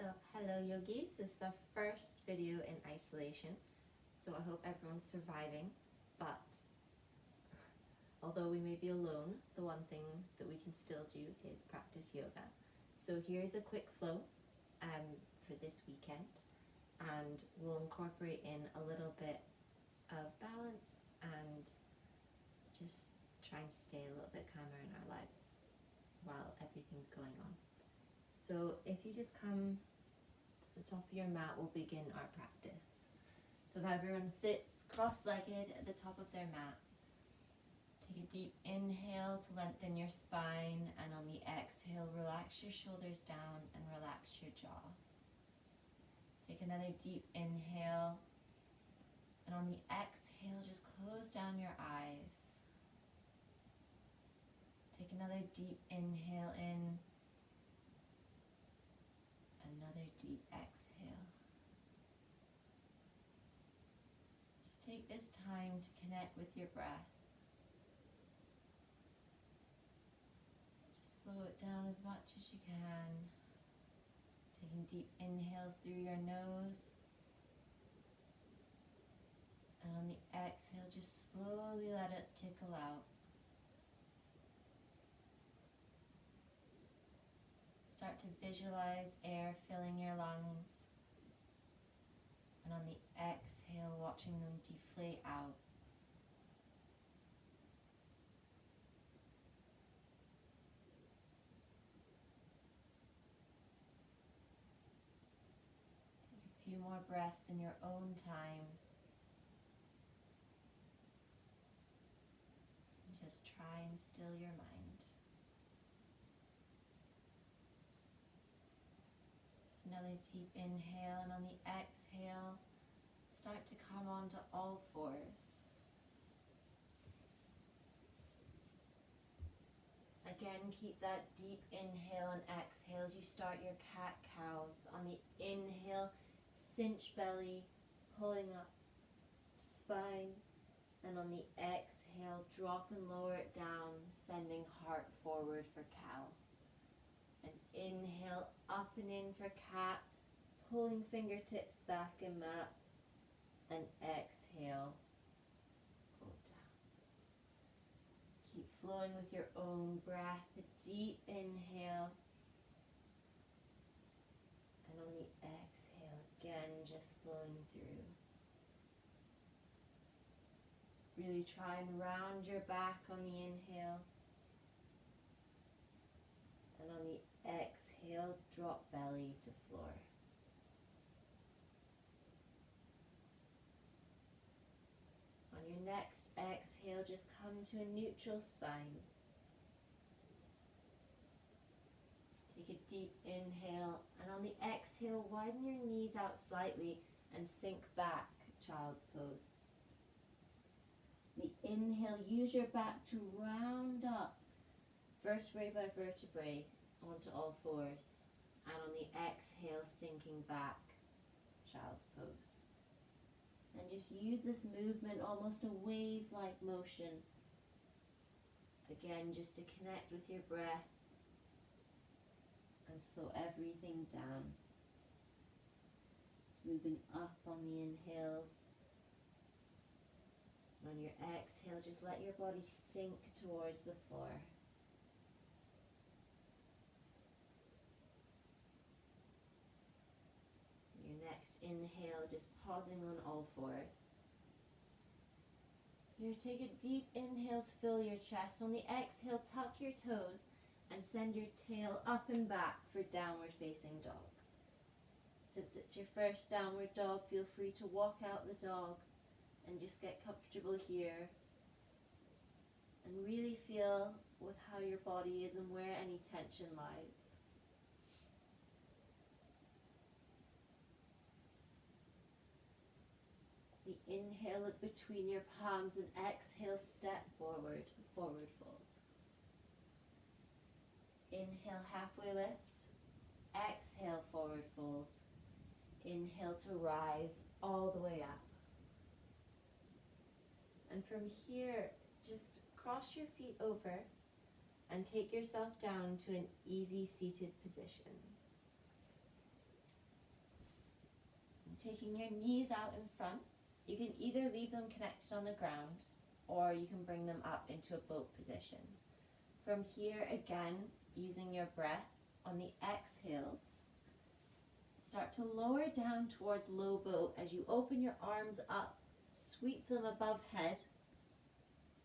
So, hello yogis, this is our first video in isolation, so I hope everyone's surviving, but although we may be alone, the one thing that we can still do is practice yoga. So here's a quick flow for this weekend, and we'll incorporate in a little bit of balance and just try and stay a little bit calmer in our lives while everything's going on. So if you just come to the top of your mat, we'll begin our practice. So if everyone sits cross-legged at the top of their mat, take a deep inhale to lengthen your spine, and on the exhale, relax your shoulders down and relax your jaw. Take another deep inhale, and on the exhale, just close down your eyes. Take another deep inhale in, another deep exhale. Just take this time to connect with your breath. Just slow it down as much as you can. Taking deep inhales through your nose. And on the exhale, just slowly let it trickle out. Start to visualize air filling your lungs, and on the exhale, watching them deflate out. Take a few more breaths in your own time. And just try and still your mind. Another deep inhale, and on the exhale, start to come onto all fours. Again, keep that deep inhale and exhale as you start your cat-cows. On the inhale, cinch belly, pulling up to spine, and on the exhale, drop and lower it down, sending heart forward for cow. And inhale, up and in for cat, pulling fingertips back in mat, and exhale, go down. Keep flowing with your own breath, a deep inhale, and on the exhale, again, just flowing through. Really try and round your back on the inhale, and on the exhale, drop belly to floor. On your next exhale, just come to a neutral spine. Take a deep inhale, and on the exhale, widen your knees out slightly and sink back, child's pose. The inhale, use your back to round up, vertebrae by vertebrae, onto all fours, and on the exhale, sinking back, child's pose. And just use this movement, almost a wave-like motion, again, just to connect with your breath and slow everything down. Just moving up on the inhales. And on your exhale, just let your body sink towards the floor. Next inhale, just pausing on all fours. Here, take a deep inhale to fill your chest. On the exhale, tuck your toes and send your tail up and back for downward facing dog. Since it's your first downward dog, feel free to walk out the dog and just get comfortable here. And really feel with how your body is and where any tension lies. The inhale, look between your palms, and exhale, step forward, forward fold. Inhale, halfway lift. Exhale, forward fold. Inhale to rise all the way up. And from here, just cross your feet over and take yourself down to an easy seated position. taking your knees out in front. You can either leave them connected on the ground or you can bring them up into a boat position. From here, again, using your breath on the exhales, start to lower down towards low boat as you open your arms up, sweep them above head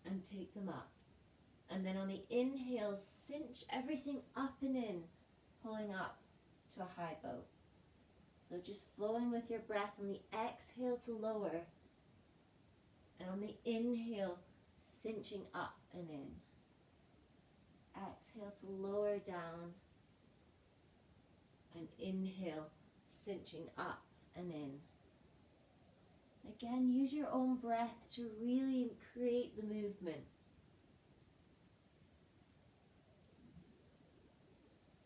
and take them up. And then on the inhale, cinch everything up and in, pulling up to a high boat. So just flowing with your breath on the exhale to lower, and on the inhale, cinching up and in. Exhale to lower down, and inhale, cinching up and in. Again, use your own breath to really create the movement.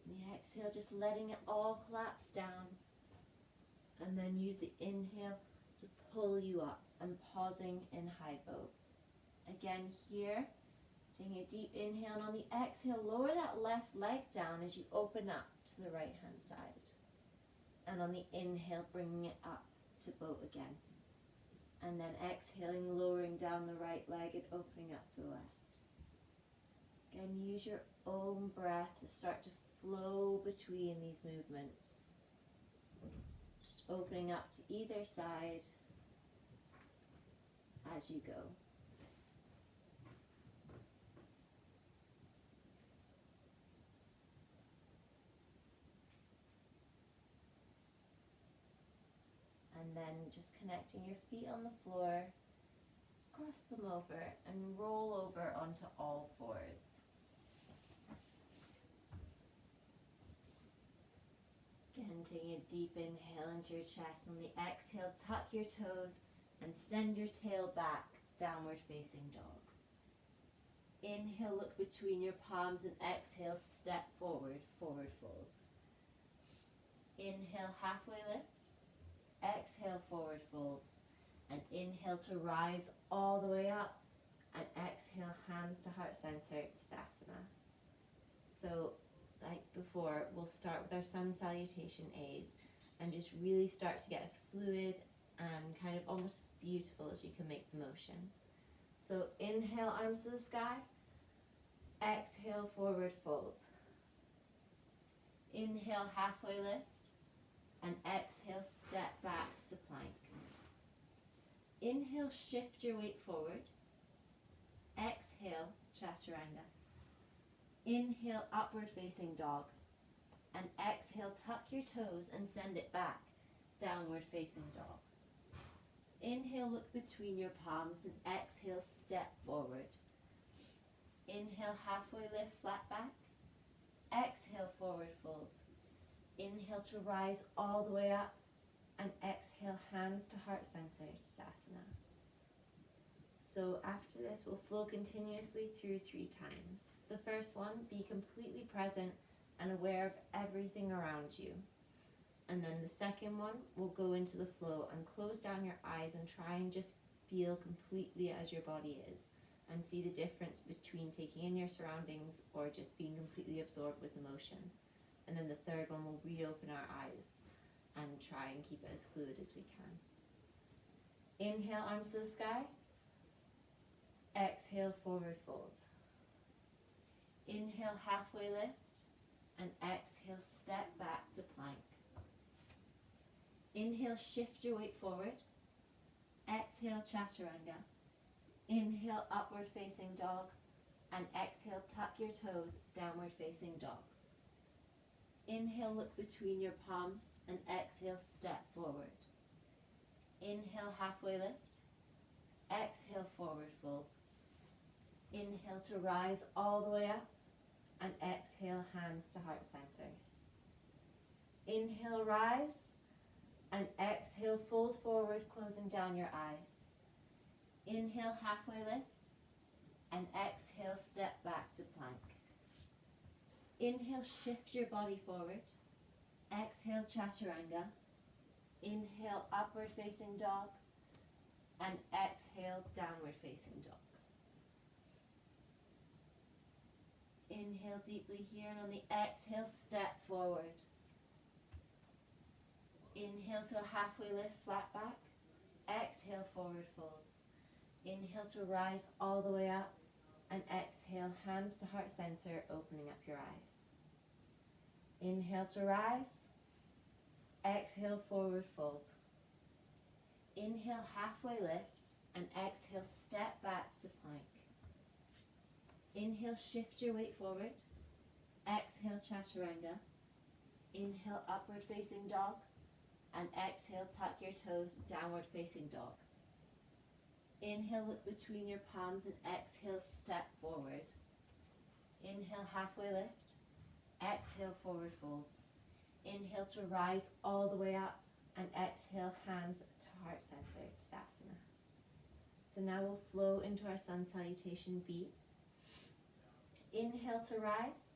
The exhale, just letting it all collapse down. And then use the inhale to pull you up and pausing in high boat. Again here, taking a deep inhale, and on the exhale, lower that left leg down as you open up to the right hand side. And on the inhale, bringing it up to boat again. And then exhaling, lowering down the right leg and opening up to the left. Again, use your own breath to start to flow between these movements. Opening up to either side as you go. And then just connecting your feet on the floor, cross them over and roll over onto all fours. Again, taking a deep inhale into your chest. On the exhale, tuck your toes and send your tail back, downward facing dog. Inhale, look between your palms, and exhale, step forward, forward fold. Inhale, halfway lift. Exhale, forward fold. And inhale to rise all the way up. And exhale, hands to heart center, Tadasana. So, like before, we'll start with our sun salutation A's and just really start to get as fluid and kind of almost as beautiful as you can make the motion. So inhale, arms to the sky. Exhale, forward fold. Inhale, halfway lift. And exhale, step back to plank. Inhale, shift your weight forward. Exhale, chaturanga. Inhale, upward facing dog. And exhale, tuck your toes and send it back, downward facing dog. Inhale, look between your palms, and exhale, step forward. Inhale, halfway lift, flat back. Exhale, forward fold. Inhale to rise all the way up, and exhale, hands to heart center, Tadasana. So after this, we'll flow continuously through 3 times. The first one, be completely present and aware of everything around you. And then the second one, we'll go into the flow and close down your eyes and try and just feel completely as your body is and see the difference between taking in your surroundings or just being completely absorbed with emotion. And then the third one, we'll reopen our eyes and try and keep it as fluid as we can. Inhale, arms to the sky. Exhale, forward fold. Inhale, halfway lift, and exhale, step back to plank. Inhale, shift your weight forward. Exhale, chaturanga. Inhale, upward facing dog, and exhale, tuck your toes, downward facing dog. Inhale, look between your palms, and exhale, step forward. Inhale, halfway lift. Exhale, forward fold. Inhale to rise all the way up, and exhale, hands to heart center. Inhale, rise, and exhale, fold forward, closing down your eyes. Inhale, halfway lift, and exhale, step back to plank. Inhale, shift your body forward. Exhale, chaturanga. Inhale, upward facing dog, and exhale, downward facing dog. Inhale deeply here, and on the exhale, step forward. Inhale to a halfway lift, flat back. Exhale, forward fold. Inhale to rise all the way up. And exhale, hands to heart center, opening up your eyes. Inhale to rise. Exhale, forward fold. Inhale, halfway lift. And exhale, step back to plank. Inhale, shift your weight forward. Exhale, chaturanga. Inhale, upward facing dog. And exhale, tuck your toes, downward facing dog. Inhale, look between your palms, and exhale, step forward. Inhale, halfway lift. Exhale, forward fold. Inhale to rise all the way up, and exhale, hands to heart center, Tadasana. So now we'll flow into our sun salutation V. Inhale to rise,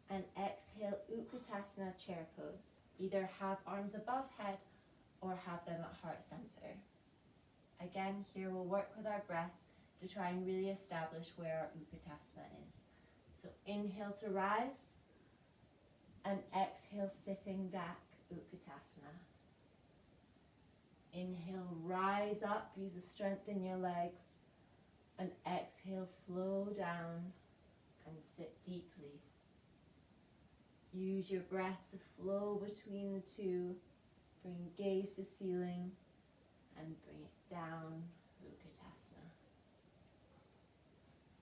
and exhale, Utkatasana, chair pose. Either have arms above head or have them at heart center. Again, here we'll work with our breath to try and really establish where our Utkatasana is. So inhale to rise, and exhale, sitting back, Utkatasana. Inhale, rise up, use the strength in your legs, and exhale, flow down and sit deeply. Use your breath to flow between the two. Bring gaze to ceiling and bring it down, Utkatasana.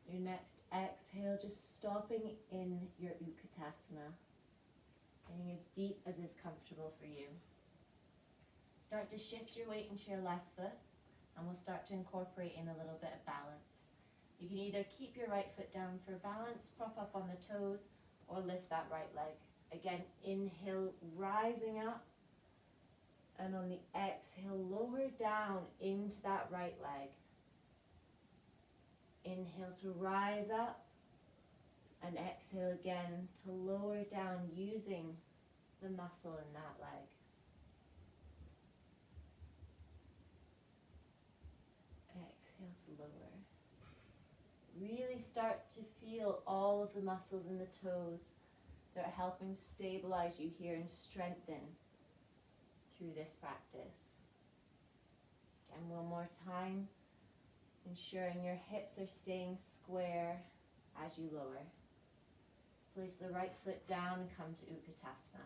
Your next exhale, just stopping in your Utkatasana, getting as deep as is comfortable for you. Start to shift your weight into your left foot, and we'll start to incorporate in a little bit of balance. You can either keep your right foot down for balance, prop up on the toes, or lift that right leg. Again, inhale, rising up, and on the exhale, lower down into that right leg. Inhale to rise up, and exhale again to lower down using the muscle in that leg. Exhale to lower. Really start to feel all of the muscles in the toes that are helping to stabilize you here and strengthen through this practice. Again, one more time, ensuring your hips are staying square as you lower. Place the right foot down and come to Utkatasana.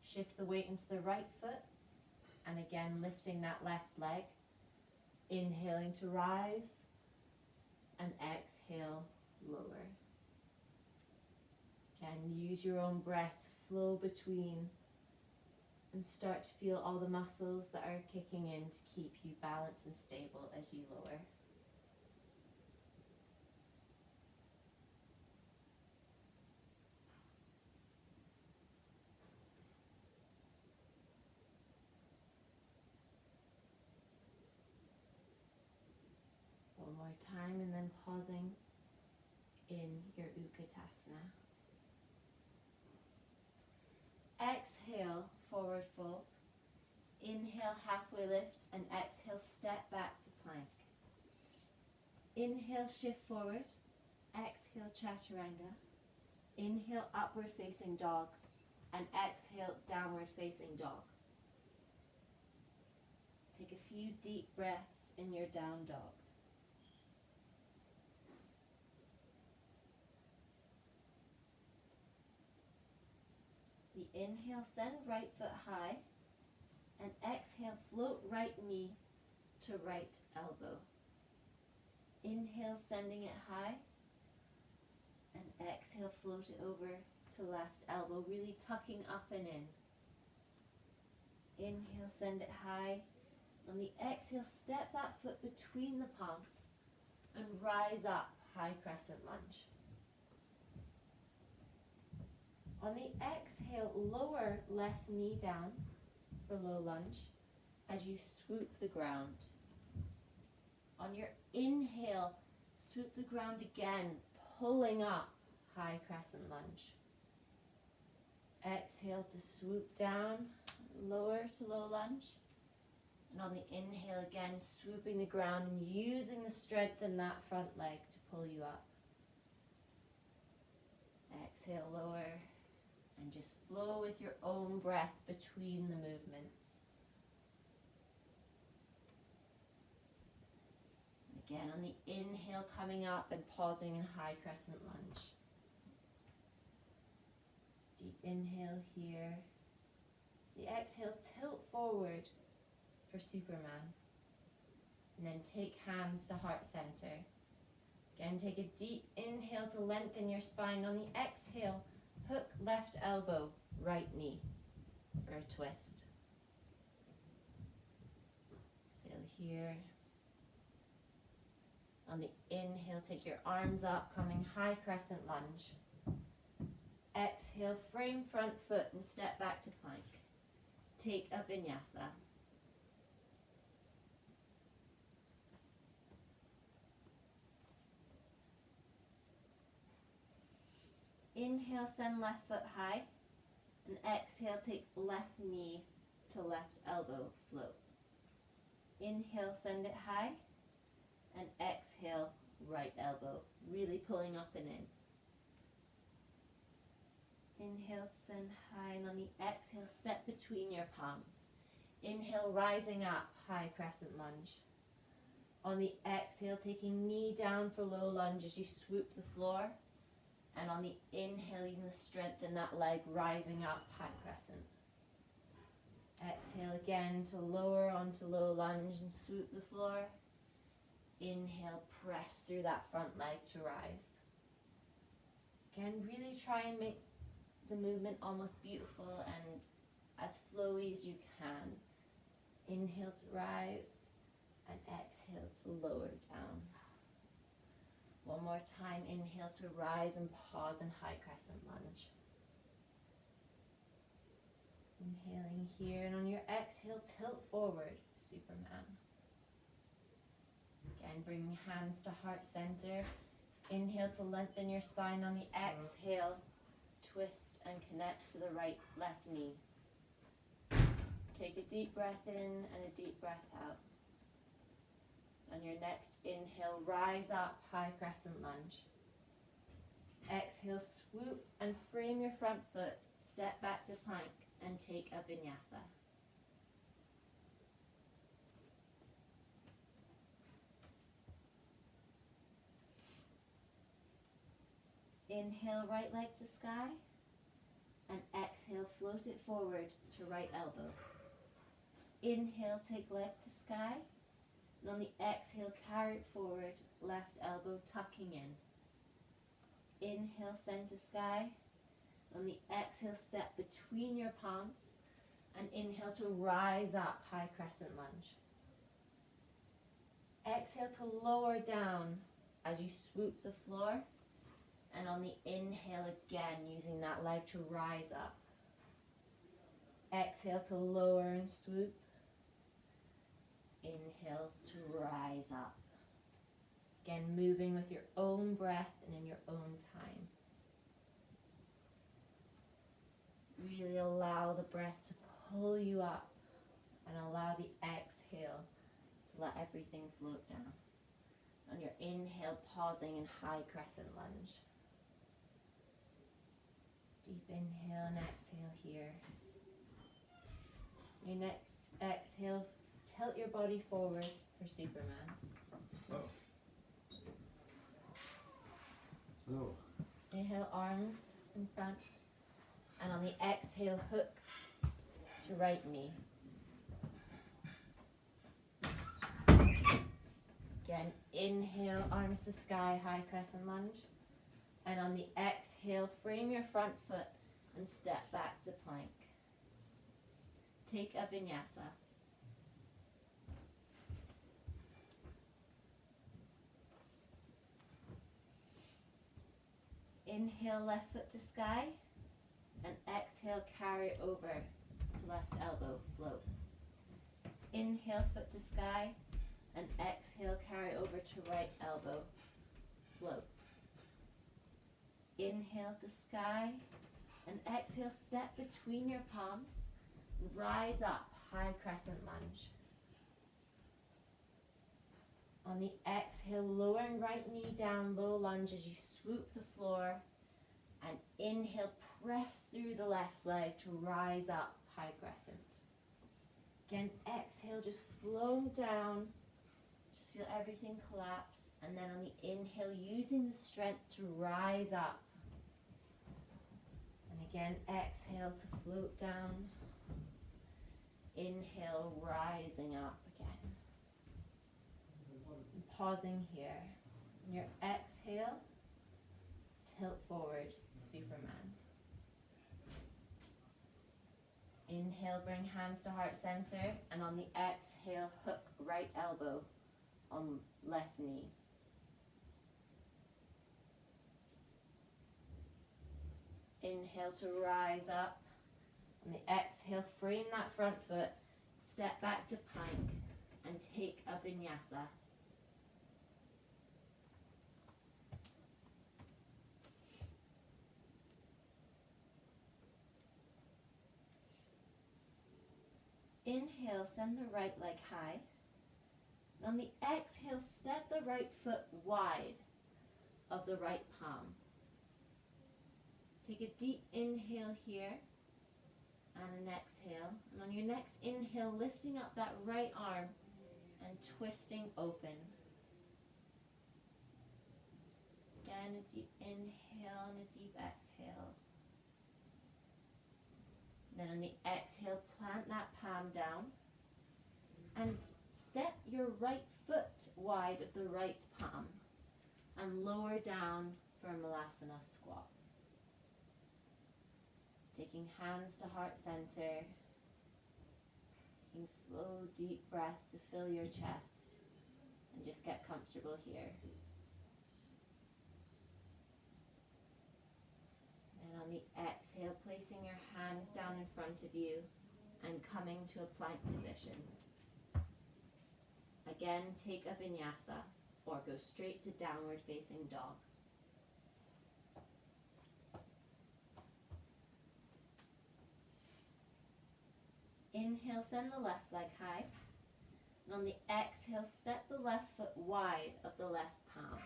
Shift the weight into the right foot, and again lifting that left leg. Inhaling to rise, and exhale, lower. Again, use your own breath to flow between and start to feel all the muscles that are kicking in to keep you balanced and stable as you lower. One more time, and then pausing in your Utkatasana. Exhale, forward fold. Inhale, halfway lift, and exhale, step back to plank. Inhale, shift forward. Exhale, chaturanga. Inhale, upward facing dog, and exhale, downward facing dog. Take a few deep breaths in your down dog. The inhale, send right foot high, and exhale, float right knee to right elbow. Inhale, sending it high, and exhale, float it over to left elbow, really tucking up and in. Inhale, send it high. On the exhale, step that foot between the palms and rise up, high crescent lunge. On the exhale, lower left knee down for low lunge as you swoop the ground. On your inhale, swoop the ground again, pulling up, high crescent lunge. Exhale to swoop down, lower to low lunge. And on the inhale again, swooping the ground and using the strength in that front leg to pull you up. Exhale, lower. And just flow with your own breath between the movements. Again, on the inhale, coming up and pausing in high crescent lunge. Deep inhale here. The exhale, tilt forward for Superman. And then take hands to heart center. Again, take a deep inhale to lengthen your spine. On the exhale, hook left elbow, right knee for a twist. Exhale here. On the inhale, take your arms up, coming high crescent lunge. Exhale, frame front foot and step back to plank. Take a vinyasa. Inhale, send left foot high. And exhale, take left knee to left elbow, float. Inhale, send it high. And exhale, right elbow, really pulling up and in. Inhale, send high, and on the exhale, step between your palms. Inhale, rising up, high crescent lunge. On the exhale, taking knee down for low lunge as you swoop the floor. And on the inhale, using the strength in that leg, rising up, high crescent. Exhale again to lower onto low lunge and swoop the floor. Inhale, press through that front leg to rise. Again, really try and make the movement almost beautiful and as flowy as you can. Inhale to rise and exhale to lower down. One more time, inhale to rise and pause in high crescent lunge. Inhaling here, and on your exhale, tilt forward, Superman. Again, bringing hands to heart center. Inhale to lengthen your spine. On the exhale, twist and connect to the right left knee. Take a deep breath in and a deep breath out. On your next inhale, rise up, high crescent lunge. Exhale, swoop and frame your front foot, step back to plank and take a vinyasa. Inhale, right leg to sky, and exhale, float it forward to right elbow. Inhale, take leg to sky, and on the exhale, carry it forward, left elbow tucking in. Inhale, send to sky. On the exhale, step between your palms, and inhale to rise up, high crescent lunge. Exhale to lower down as you swoop the floor. And on the inhale again, using that leg to rise up. Exhale to lower and swoop. Inhale to rise up. Again, moving with your own breath and in your own time. Really allow the breath to pull you up and allow the exhale to let everything float down. On your inhale, pausing in high crescent lunge. Deep inhale and exhale here. Your next exhale, tilt your body forward for Superman. Oh. Oh. Inhale, arms in front. And on the exhale, hook to right knee. Again, inhale, arms to sky, high crescent lunge. And on the exhale, frame your front foot and step back to plank. Take a vinyasa. Inhale, left foot to sky. And exhale, carry over to left elbow, float. Inhale, foot to sky. And exhale, carry over to right elbow, float. Inhale to sky, and exhale, step between your palms, rise up, high crescent lunge. On the exhale, lowering right knee down, low lunge as you swoop the floor, and inhale, press through the left leg to rise up, high crescent. Again, exhale, just flow down. Just feel everything collapse. And then on the inhale, using the strength to rise up. And again, exhale to float down. Inhale, rising up again. And pausing here. And your exhale, tilt forward, Superman. Inhale, bring hands to heart center, and on the exhale, hook right elbow on left knee. Inhale to rise up. On the exhale, frame that front foot, step back to plank, and take a vinyasa. Inhale, send the right leg high. And on the exhale, step the right foot wide of the right palm. Take a deep inhale here and an exhale. And on your next inhale, lifting up that right arm and twisting open. Again, a deep inhale and a deep exhale. Then on the exhale, plant that palm down and step your right foot wide of the right palm and lower down for a Malasana squat. Taking hands to heart center, taking slow, deep breaths to fill your chest, and just get comfortable here. And on the exhale, placing your hands down in front of you and coming to a plank position. Again, take a vinyasa or go straight to downward facing dog. Inhale, send the left leg high. And on the exhale, step the left foot wide of the left palm.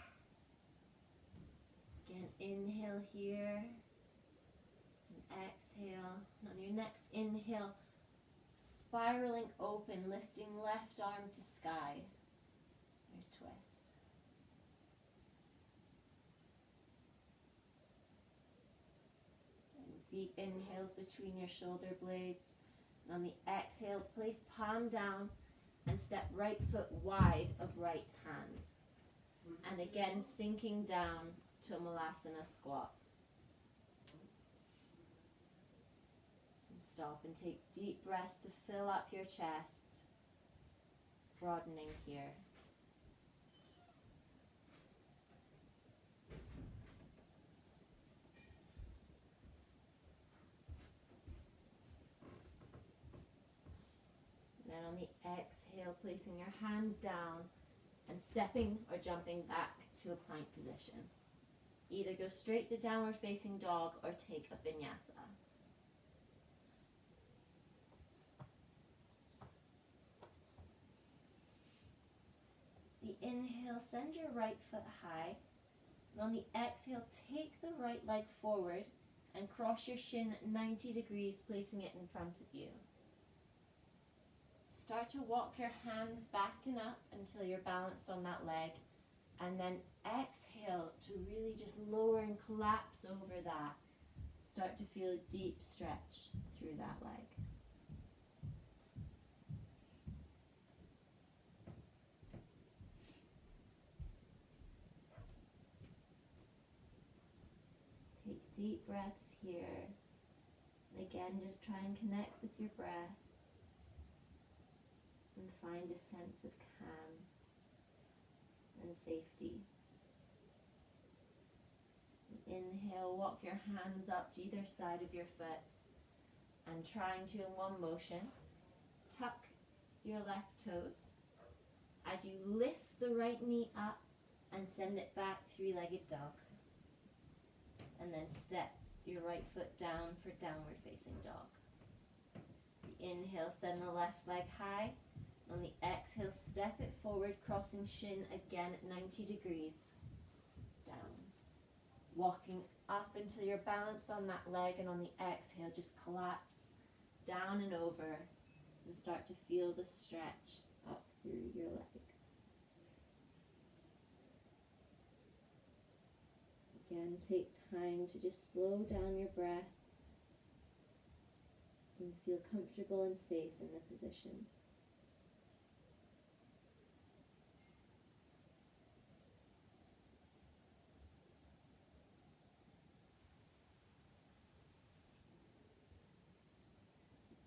Again, inhale here. And exhale. And on your next inhale, spiraling open, lifting left arm to sky. Your twist. And deep inhales between your shoulder blades. And on the exhale, place palm down and step right foot wide of right hand. And again, sinking down to a Malasana squat. And stop and take deep breaths to fill up your chest, broadening here. Then on the exhale, placing your hands down and stepping or jumping back to a plank position. Either go straight to downward facing dog or take a vinyasa. The inhale, send your right foot high. And on the exhale, take the right leg forward and cross your shin 90 degrees, placing it in front of you. Start to walk your hands back and up until you're balanced on that leg. And then exhale to really just lower and collapse over that. Start to feel a deep stretch through that leg. Take deep breaths here. And again, just try and connect with your breath. And find a sense of calm and safety. Inhale, walk your hands up to either side of your foot and trying to, in one motion, tuck your left toes as you lift the right knee up and send it back, three-legged dog. And then step your right foot down for downward facing dog. Inhale, send the left leg high. On the exhale, step it forward, crossing shin again at 90 degrees. Down. Walking up until you're balanced on that leg, and on the exhale, just collapse down and over and start to feel the stretch up through your leg. Again, take time to just slow down your breath and feel comfortable and safe in the position.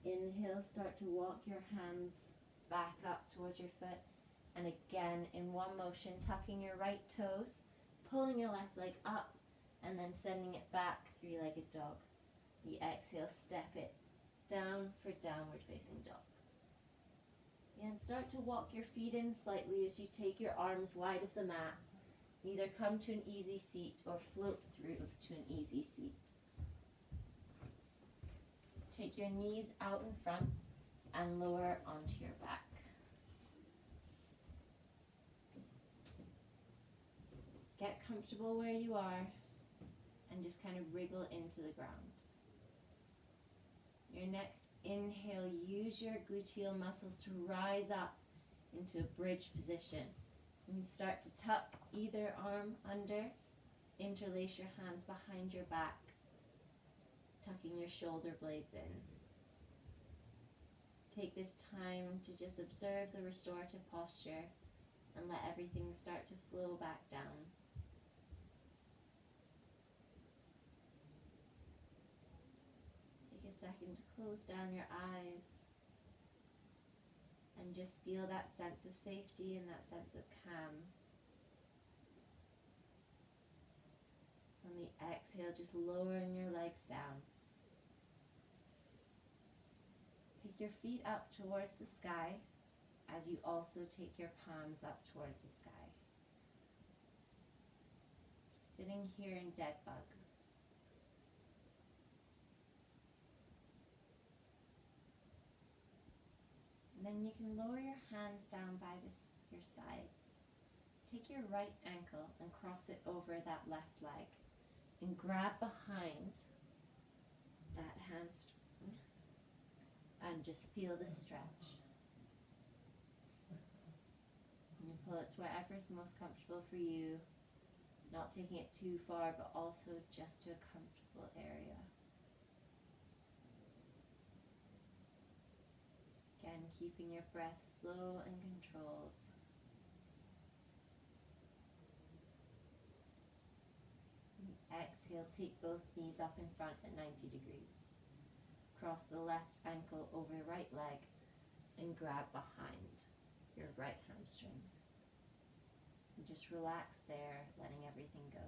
Inhale, start to walk your hands back up towards your foot. And again, in one motion, tucking your right toes, pulling your left leg up, and then sending it back, three-legged dog. The exhale, step it down for downward facing dog. And start to walk your feet in slightly as you take your arms wide of the mat. Either come to an easy seat or float through to an easy seat. Take your knees out in front and lower onto your back. Get comfortable where you are and just kind of wriggle into the ground. Your next inhale, use your gluteal muscles to rise up into a bridge position. And start to tuck either arm under, interlace your hands behind your back, tucking your shoulder blades in. Take this time to just observe the restorative posture and let everything start to flow back down. Take a second to close down your eyes and just feel that sense of safety and that sense of calm. On the exhale, just lowering your legs down. Take your feet up towards the sky as you also take your palms up towards the sky. Sitting here in dead bug. And then you can lower your hands down by your sides. Take your right ankle and cross it over that left leg and grab behind that hamstring. And just feel the stretch. And you pull it to wherever is most comfortable for you, not taking it too far, but also just to a comfortable area. Again, keeping your breath slow and controlled. And exhale, take both knees up in front at 90 degrees. Cross the left ankle over your right leg and grab behind your right hamstring. And just relax there, letting everything go.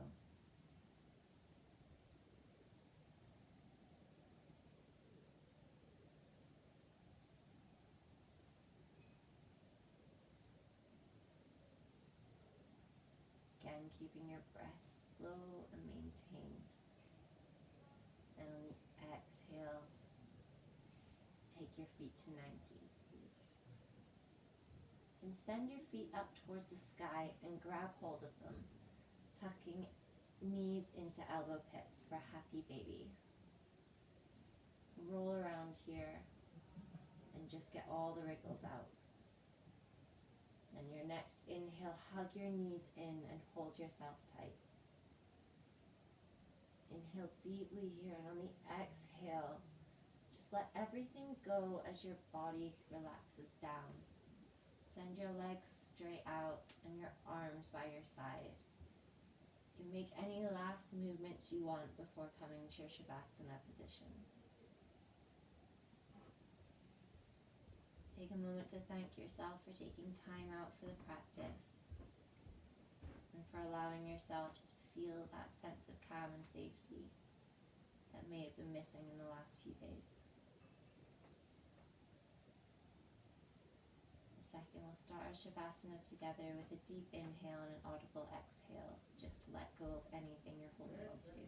Again, keeping your breath slow and maintained. And on the exhale, take your feet to 90, please. And send your feet up towards the sky and grab hold of them, tucking knees into elbow pits for happy baby. Roll around here and just get all the wriggles out. And your next inhale, hug your knees in and hold yourself tight. Inhale deeply here, and on the exhale, just let everything go as your body relaxes down. Send your legs straight out and your arms by your side. You can make any last movements you want before coming to your Shavasana position. Take a moment to thank yourself for taking time out for the practice and for allowing yourself to feel that sense of calm and safety that may have been missing in the last few days. Second, we'll start our Shavasana together with a deep inhale and an audible exhale. Just let go of anything you're holding on to.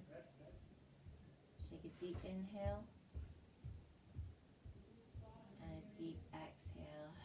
So take a deep inhale and a deep exhale.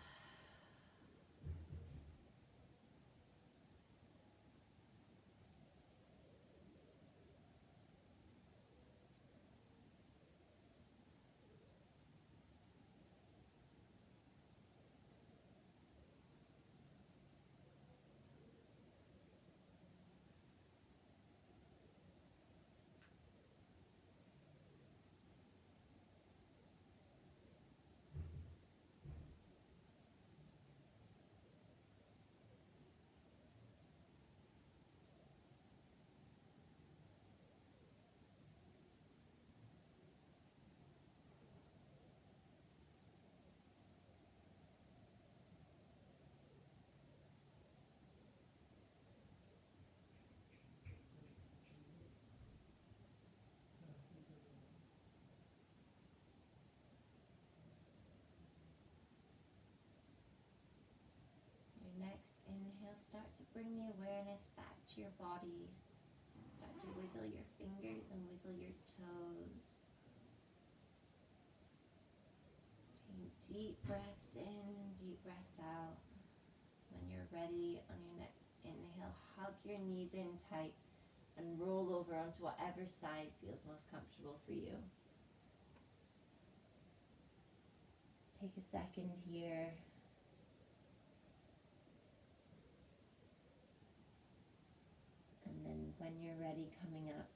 to bring the awareness back to your body. Start to wiggle your fingers and wiggle your toes. Taking deep breaths in and deep breaths out. When you're ready, on your next inhale, hug your knees in tight and roll over onto whatever side feels most comfortable for you. Take a second here. And then when you're ready, coming up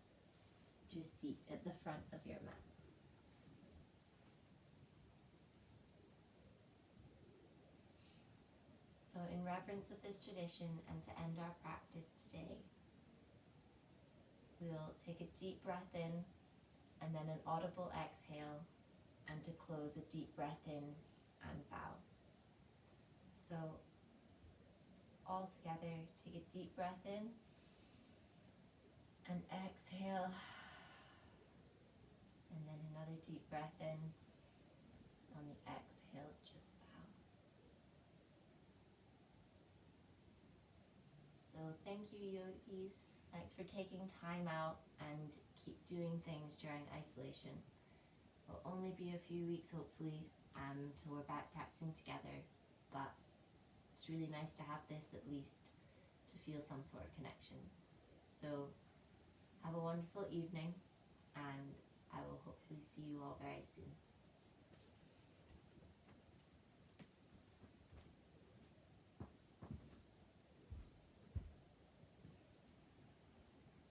to a seat at the front of your mat. So in reverence of this tradition and to end our practice today, we'll take a deep breath in and then an audible exhale, and to close a deep breath in and bow. So all together, take a deep breath in and exhale, and then another deep breath in. On the exhale, just bow. So thank you, yogis. Thanks for taking time out and keep doing things during isolation. It'll only be a few weeks, hopefully, till we're back practicing together, but it's really nice to have this at least to feel some sort of connection. So have a wonderful evening, and I will hopefully see you all very soon.